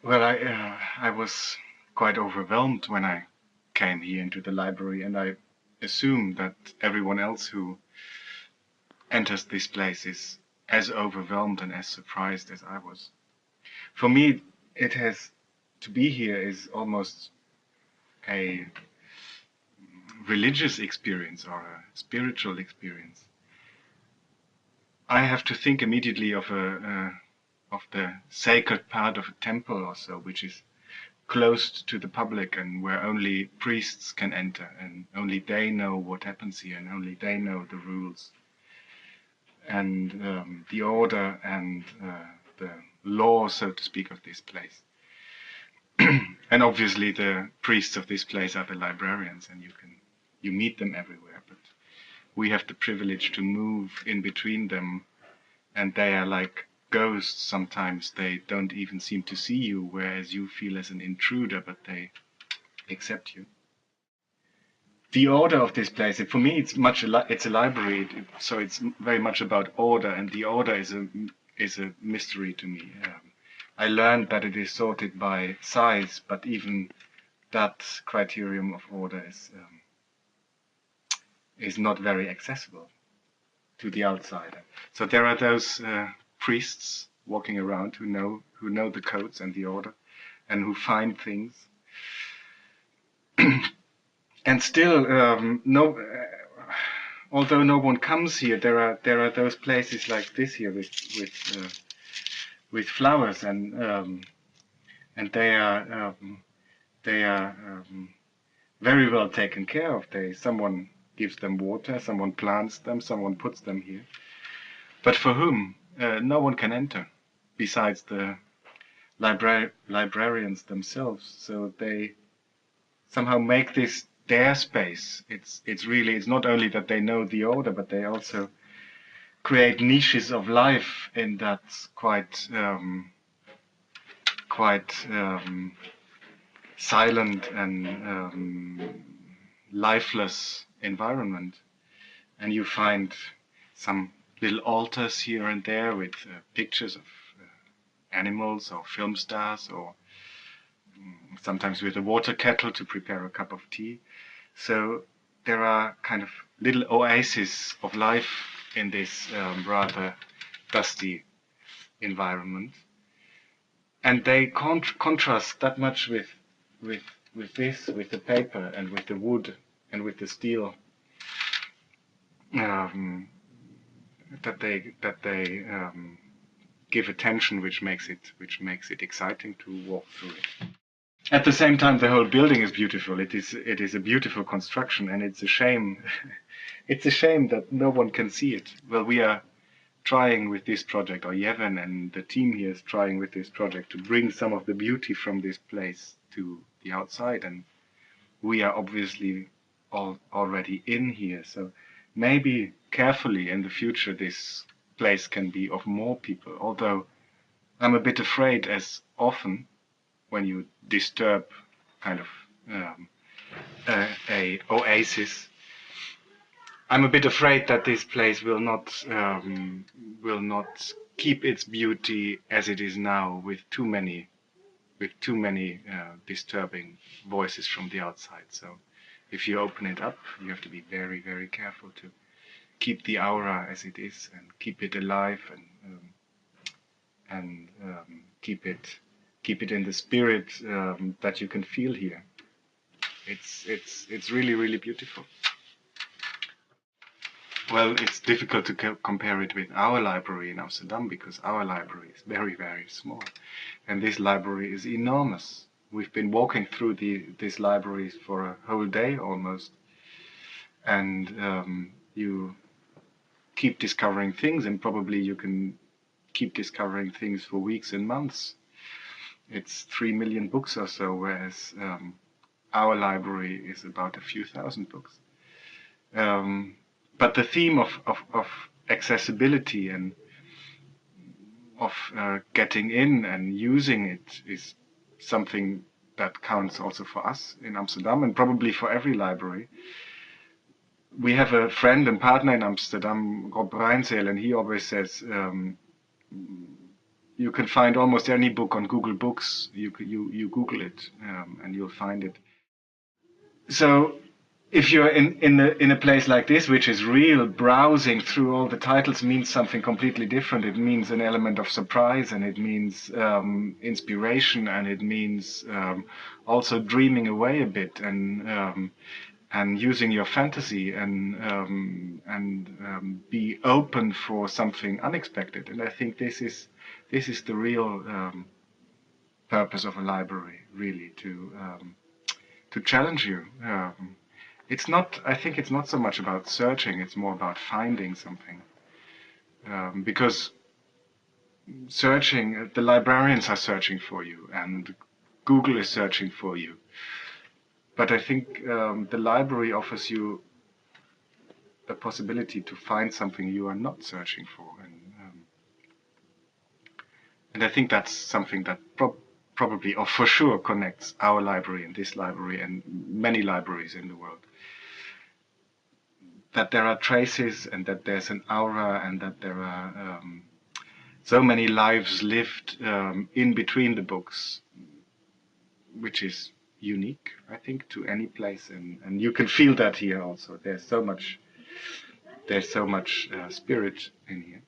Well, I was quite overwhelmed when I came here into the library, and I assume that everyone else who enters this place is as overwhelmed and as surprised as I was. For me, it has to be here is almost a religious experience or a spiritual experience. I have to think immediately of of the sacred part of a temple or so, which is closed to the public and where only priests can enter and only they know what happens here and only they know the rules and the order and the law, so to speak, of this place. And obviously the priests of this place are the librarians, and you meet them everywhere, but we have the privilege to move in between them, and they are like ghosts. Sometimes they don't even seem to see you, whereas you feel as an intruder, but they accept you. The order of this place, for me, it's a library, so it's very much about order, and the order is a mystery to me. I learned that it is sorted by size, but even that criterion of order is not very accessible to the outsider. So there are those priests walking around who know the codes and the order, and who find things. And still, although no one comes here, there are those places like this here with flowers, and they are very well taken care of. Someone gives them water, someone plants them, someone puts them here. But for whom? No one can enter, besides the librarians themselves. So they somehow make this their space. It's not only that they know the order, but they also create niches of life in that quite silent and lifeless environment. And you find some little altars here and there with pictures of animals or film stars, or sometimes with a water kettle to prepare a cup of tea. So there are kind of little oases of life in this rather dusty environment, and they contrast that much with with the paper and with the wood and with the steel, um, that they give attention, which makes it exciting to walk through it. At the same time, the whole building is beautiful. It is a beautiful construction, and it's a shame it's a shame that no one can see it. Well, we are trying with this project, or Yevon and the team here is trying with this project to bring some of the beauty from this place to the outside, and we are obviously already in here. So maybe carefully in the future this place can be of more people, although I'm a bit afraid, as often when you disturb kind of a oasis, I'm a bit afraid that this place will not keep its beauty as it is now, with too many disturbing voices from the outside. So if you open it up, you have to be very, very careful to keep the aura as it is and keep it alive, and keep it in the spirit that you can feel here. It's really, really beautiful. Well, it's difficult to compare it with our library in Amsterdam, because our library is very, very small, and this library is enormous. We've been walking through these libraries for a whole day almost, and you keep discovering things, and probably you can keep discovering things for weeks and months. It's 3 million books or so, whereas our library is about a few thousand books. But the theme of accessibility and of getting in and using it is something that counts also for us in Amsterdam, and probably for every library. We have a friend and partner in Amsterdam, Rob Reinzeel, and he always says, you can find almost any book on Google Books. You Google it, and you'll find it. So if you're in a place like this, which is real, browsing through all the titles means something completely different. It means an element of surprise, and it means inspiration, and it means also dreaming away a bit, and using your fantasy, and be open for something unexpected. And I think this is the real purpose of a library, really, to challenge you. It's not. I think it's not so much about searching; it's more about finding something. Because searching, the librarians are searching for you, and Google is searching for you. But I think the library offers you a possibility to find something you are not searching for, and I think that's something that probably or for sure connects our library and this library and many libraries in the world. That there are traces, and that there's an aura, and that there are so many lives lived in between the books, which is unique, I think, to any place, and you can feel that here also. There's so much spirit in here.